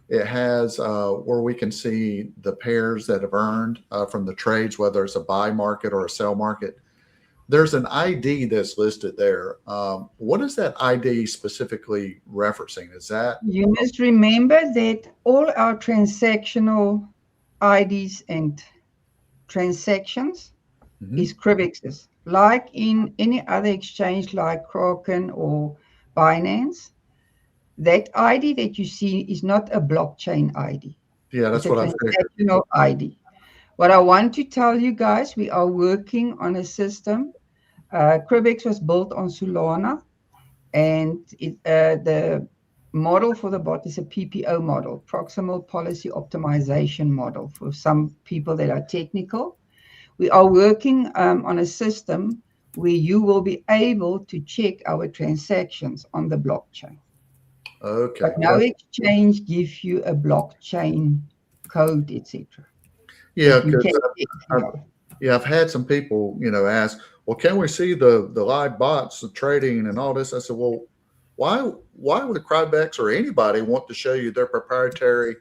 it has where we can see the pairs that have earned from the trades, whether it's a buy market or a sell market. There's an ID that's listed there. What is that ID specifically referencing? Is that? You must remember that all our transactional IDs and transactions is Crybex's. Like in any other exchange like Kraken or Binance, that ID that you see is not a blockchain ID. Yeah, that's it's a what I figured. transactional ID. What I want to tell you guys, we are working on a system. Crybex was built on Solana, and the model for the bot is a PPO model, proximal policy optimization model, for some people that are technical. We are working on a system where you will be able to check our transactions on the blockchain. Okay. But no exchange gives you a blockchain code, etc. Yeah, because I've had some people, ask, well, can we see the live bots, the trading and all this? I said, well, why would Crybex or anybody want to show you their proprietary,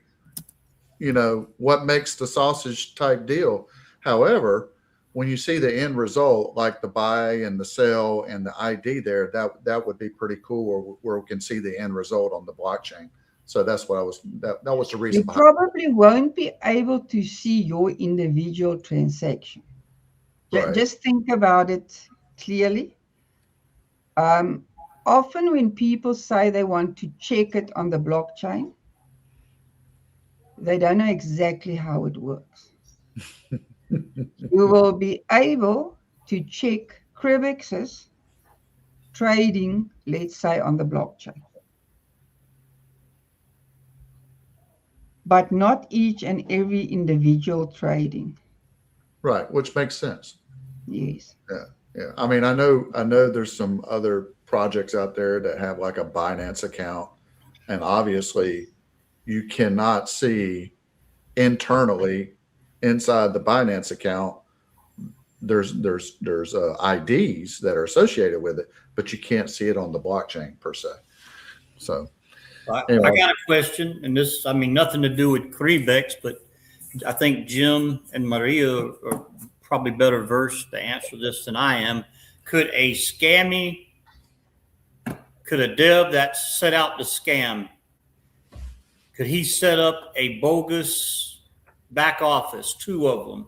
what makes the sausage type deal? However, when you see the end result, like the buy and the sell and the ID there, that would be pretty cool, where we can see the end result on the blockchain. So that's what that was the reason. You probably won't be able to see your individual transaction. Right. Just think about it clearly. Often when people say they want to check it on the blockchain, they don't know exactly how it works. You will be able to check Crybex's trading, let's say, on the blockchain. But not each and every individual trading. Right, which makes sense. Yes. Yeah. I mean, I know there's some other projects out there that have like a Binance account, and obviously you cannot see internally inside the Binance account. There's IDs that are associated with it, but you can't see it on the blockchain per se. So anyway. I got a question, and this, nothing to do with Crybex, but I think Jim and Maria are probably better versed to answer this than I am. Could a dev that set out to scam, could he set up a bogus back office, 2 of them,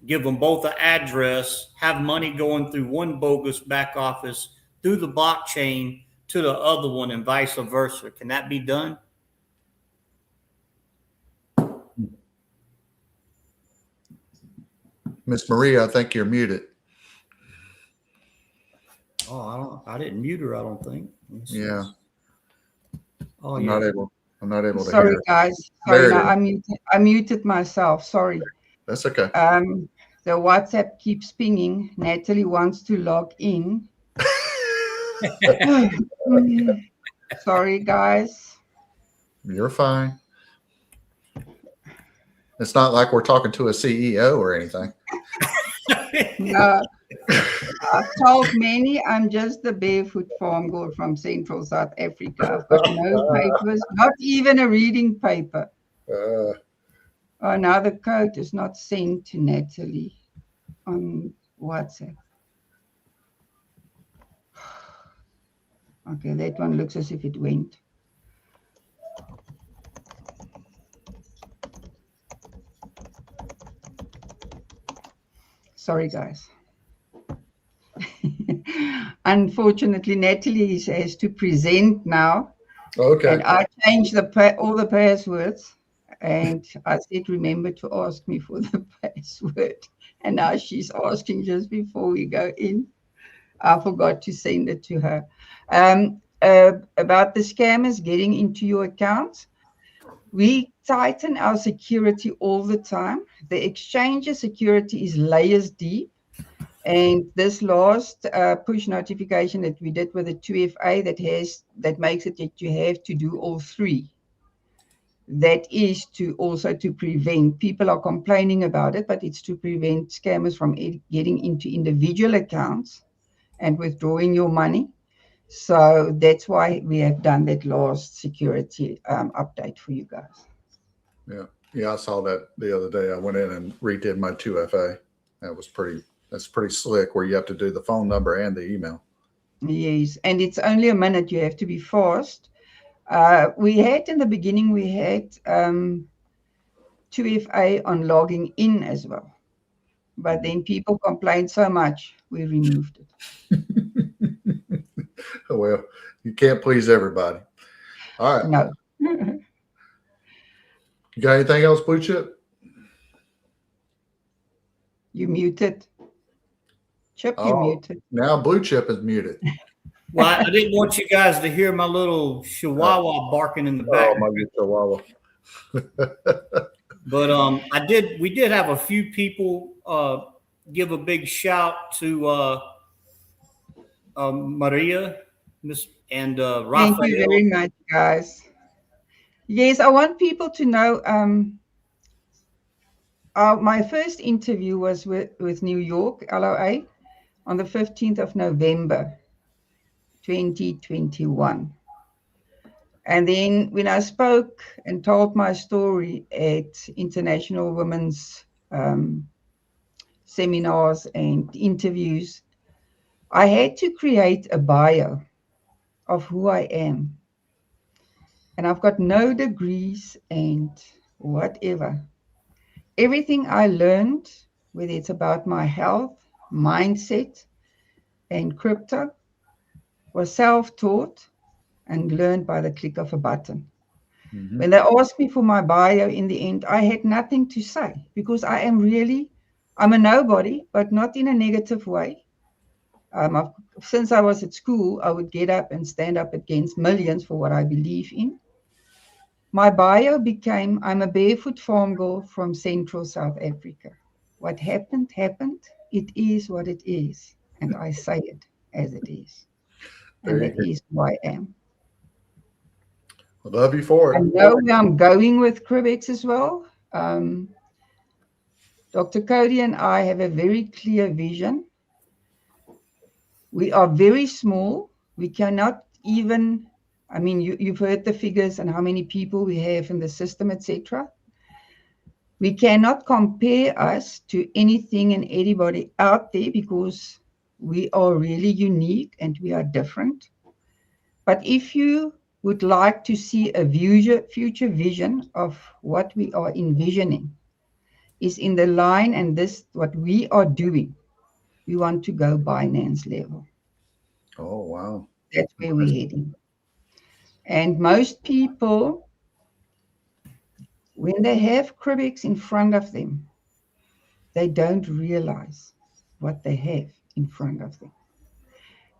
give them both an address, have money going through one bogus back office through the blockchain to the other one, and vice versa? Can that be done? Miss Maria, I think you're muted. Oh, I didn't mute her, I don't think. Yeah. Oh, I'm not able to Sorry, hear. guys. Sorry, no, I muted myself. Sorry. That's okay. The WhatsApp keeps pinging. Natalie wants to log in. Sorry, guys. You're fine. It's not like we're talking to a CEO or anything. No, I've told many I'm just the barefoot farm girl from Central South Africa. I've got no papers, not even a reading paper. Now the code is not sent to Natalie on WhatsApp. Okay, that one looks as if it went. Sorry, guys. Unfortunately, Natalie has to present now. Okay. And I changed all the passwords. And I said, remember to ask me for the password. And now she's asking just before we go in. I forgot to send it to her. About the scammers getting into your accounts. We tighten our security all the time. The exchange security is layers deep. And this last push notification that we did with the 2FA that makes it that you have to do all three. That is to prevent, people are complaining about it, but it's to prevent scammers from getting into individual accounts and withdrawing your money. So that's why we have done that last security update for you guys. Yeah, I saw that the other day. I went in and redid my 2FA. That's pretty slick, where you have to do the phone number and the email. Yes, and it's only a minute. You have to be fast. In the beginning, we had 2FA on logging in as well. But then people complained so much, we removed it. Well, you can't please everybody. All right. No. You got anything else, Blue Chip? You muted. Chip, you muted. Now Blue Chip is muted. Well, I didn't want you guys to hear my little chihuahua barking in the back. Oh, my good chihuahua. But we did have a few people give a big shout to Maria, Miss, and Raphael. Thank you very much, guys. Yes, I want people to know. My first interview was with New York LOA on the 15th of November, 2021. And then when I spoke and told my story at international women's seminars and interviews, I had to create a bio of who I am. And I've got no degrees and whatever. Everything I learned, whether it's about my health, mindset, and crypto, was self-taught and learned by the click of a button. Mm-hmm. When they asked me for my bio in the end, I had nothing to say because I'm a nobody, but not in a negative way. Since I was at school, I would get up and stand up against millions for what I believe in. My bio became, I'm a barefoot farm girl from Central South Africa. What happened, happened. It is what it is. And I say it as it is. And that is who I am. I love you for it. I know where I'm going with Crybex as well. Dr. Cody and I have a very clear vision. We are very small. We cannot even, you've heard the figures and how many people we have in the system, etc. We cannot compare us to anything and anybody out there because we are really unique and we are different. But if you would like to see a future vision of what we are envisioning is in the line, and this what we are doing. We want to go Binance level. Oh, wow. That's where we're heading. And most people, when they have Crybex in front of them, they don't realize what they have in front of them.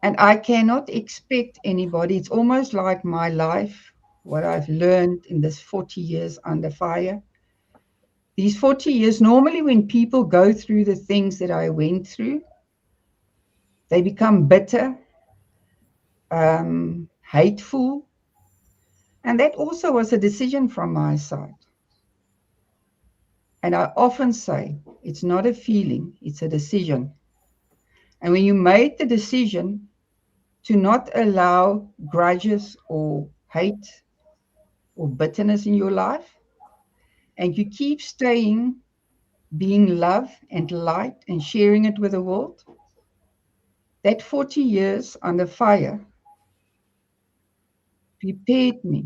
And I cannot expect anybody, it's almost like my life, what I've learned in this 40 years under fire. These 40 years, normally when people go through the things that I went through, they become bitter, hateful. And that also was a decision from my side. And I often say, it's not a feeling, it's a decision. And when you made the decision to not allow grudges or hate or bitterness in your life, and you keep staying, being love and light and sharing it with the world, that 40 years under fire prepared me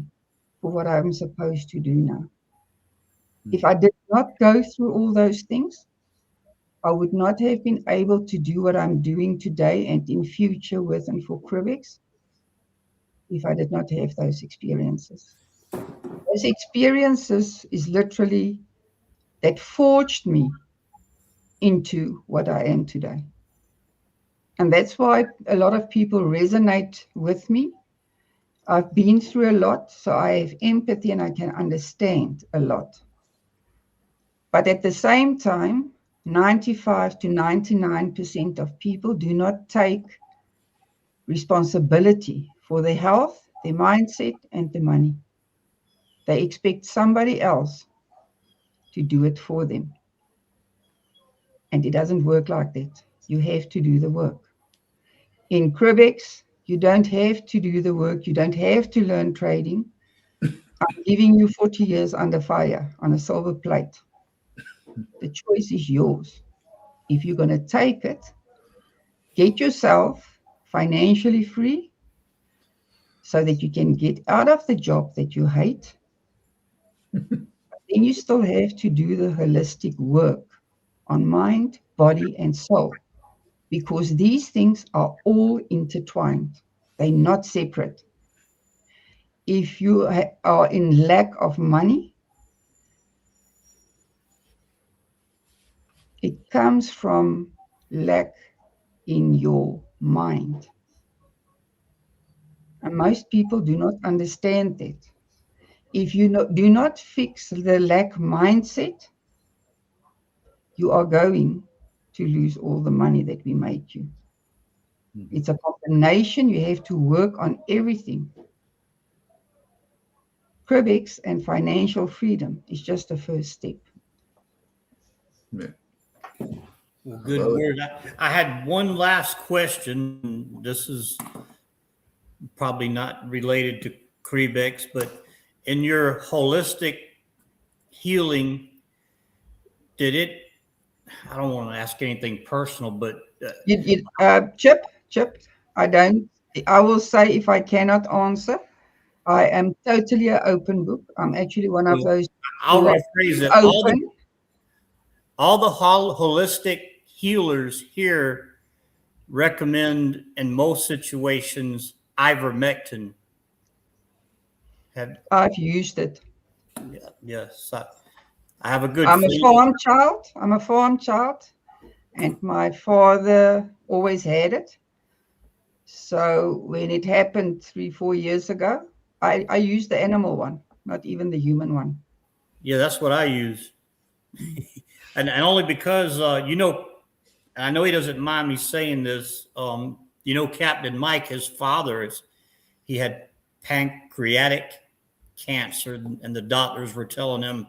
for what I'm supposed to do now. If I did not go through all those things, I would not have been able to do what I'm doing today and in future with and for Crybex if I did not have those experiences. Those experiences is literally that forged me into what I am today. And that's why a lot of people resonate with me. I've been through a lot, so I have empathy and I can understand a lot. But at the same time, 95 to 99% of people do not take responsibility for their health, their mindset, and their money. They expect somebody else to do it for them. And it doesn't work like that. You have to do the work. In Crybex, you don't have to do the work. You don't have to learn trading. I'm giving you 40 years under fire on a silver plate. The choice is yours. If you're going to take it, get yourself financially free so that you can get out of the job that you hate. Then you still have to do the holistic work on mind, body, and soul, because these things are all intertwined. They're not separate. If you are in lack of money, it comes from lack in your mind. And most people do not understand that. If you do not fix the lack mindset, you are going to lose all the money that we make you. It's a combination. You have to work on everything. Crybex and financial freedom is just the first step. Yeah. Well, good word. I had one last question. This is probably not related to Crybex, but in your holistic healing, did it? I don't want to ask anything personal, but Chip, I will say if I cannot answer, I am totally an open book. I'm actually one of those. I'll rephrase it. Open. All the holistic healers here recommend, in most situations, ivermectin. I've used it. Yes, I have a good. I'm a farm child, and my father always had it. So when it happened 3-4 years ago, I used the animal one, not even the human one. Yeah, that's what I use. and only because, I know he doesn't mind me saying this, Captain Mike, his father, he had pancreatic cancer, and the doctors were telling him,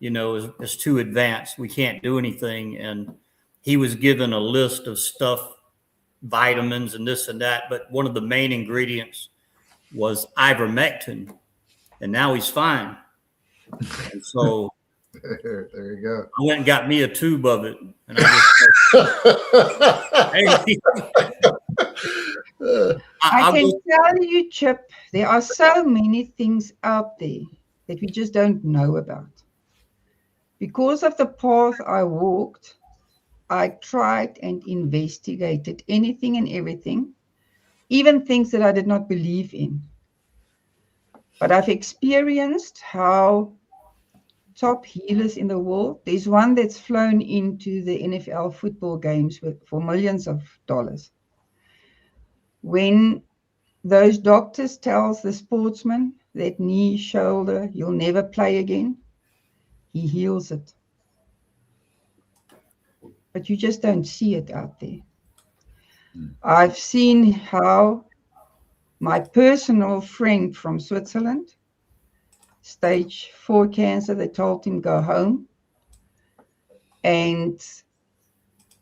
it's too advanced. We can't do anything. And he was given a list of stuff, vitamins and this and that. But one of the main ingredients was ivermectin. And now he's fine. And so there you go. I went and got me a tube of it. And I can tell you, Chip, there are so many things out there that we just don't know about. Because of the path I walked, I tried and investigated anything and everything, even things that I did not believe in. But I've experienced how top healers in the world, there's one that's flown into the NFL football games for millions of dollars. When those doctors tells the sportsman that knee, shoulder, you'll never play again, he heals it. But you just don't see it out there. I've seen how my personal friend from Switzerland, stage 4 cancer, they told him go home. And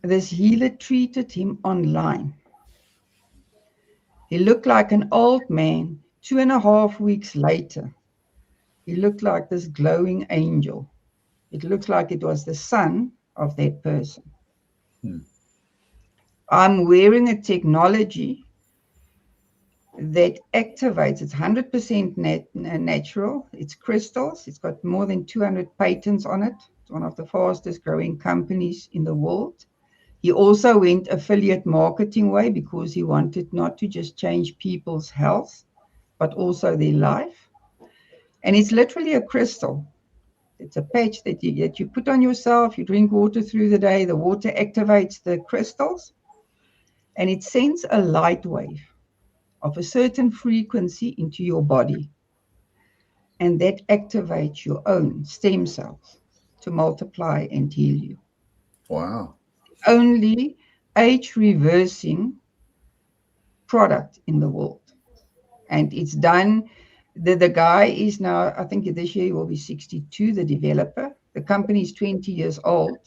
this healer treated him online. He looked like an old man. 2.5 weeks later, he looked like this glowing angel. It looked like it was the son of that person. I'm wearing a technology that activates. It's 100% natural. It's crystals. It's got more than 200 patents on it. It's one of the fastest growing companies in the world. He also went affiliate marketing way because he wanted not to just change people's health, but also their life. And it's literally a crystal. It's a patch that you put on yourself. You drink water through the day. The water activates the crystals, and it sends a light wave of a certain frequency into your body. And that activates your own stem cells to multiply and heal you. Wow. Only age reversing product in the world. And it's done. The guy is now, I think this year he will be 62, the developer. The company is 20 years old.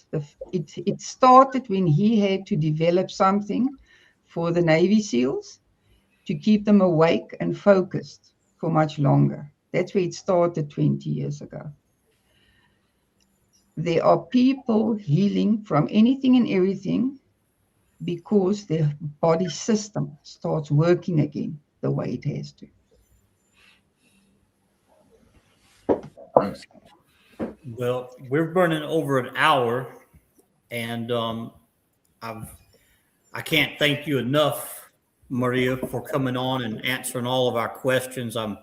It started when he had to develop something for the Navy SEALs to keep them awake and focused for much longer. That's where it started 20 years ago. There are people healing from anything and everything because their body system starts working again the way it has to. Nice. Well, we're burning over an hour, and I can't thank you enough, Maria, for coming on and answering all of our questions. I'm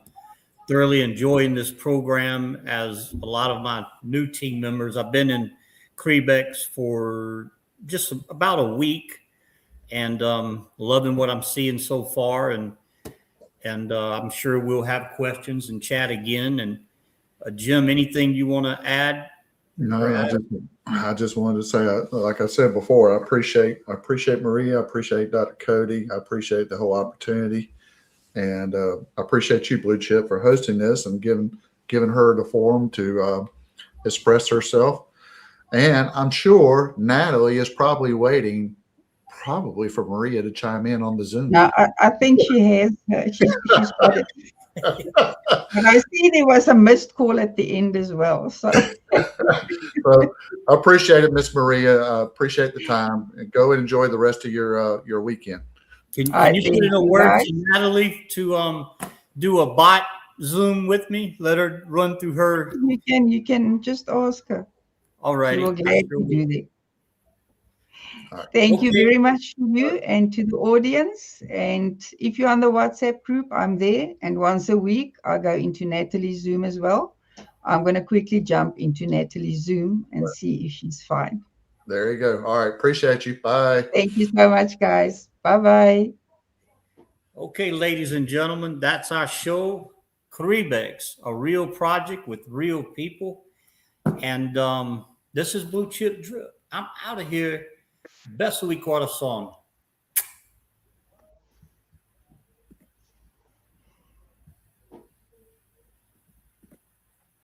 thoroughly enjoying this program, as a lot of my new team members. I've been in Crybex for just about a week, and loving what I'm seeing so far. And I'm sure we'll have questions and chat again. And Jim, anything you want to add? No, I just wanted to say, like I said before, I appreciate Maria, I appreciate Dr. Cody, I appreciate the whole opportunity, and I appreciate you, Blue Chip, for hosting this and giving her the forum to express herself. And I'm sure Natalie is probably waiting, for Maria to chime in on the Zoom. Now, I think she has. She's got it. And I see there was a missed call at the end as well. So, Well, I appreciate it, Miss Maria. I appreciate the time, and go and enjoy the rest of your weekend. Can you put in a word to Natalie to do a bot Zoom with me? Let her run through her. You can just ask her. All right. She will gladly do that. Right. Thank you very much to you and to the audience. And if you're on the WhatsApp group, I'm there. And once a week, I go into Natalie's Zoom as well. I'm going to quickly jump into Natalie's Zoom and see if she's fine. There you go. All right. Appreciate you. Bye. Thank you so much, guys. Bye-bye. Okay, ladies and gentlemen, that's our show, Crybex, a real project with real people. And this is Blue Chip Drip. I'm out of here. Best of week, coração.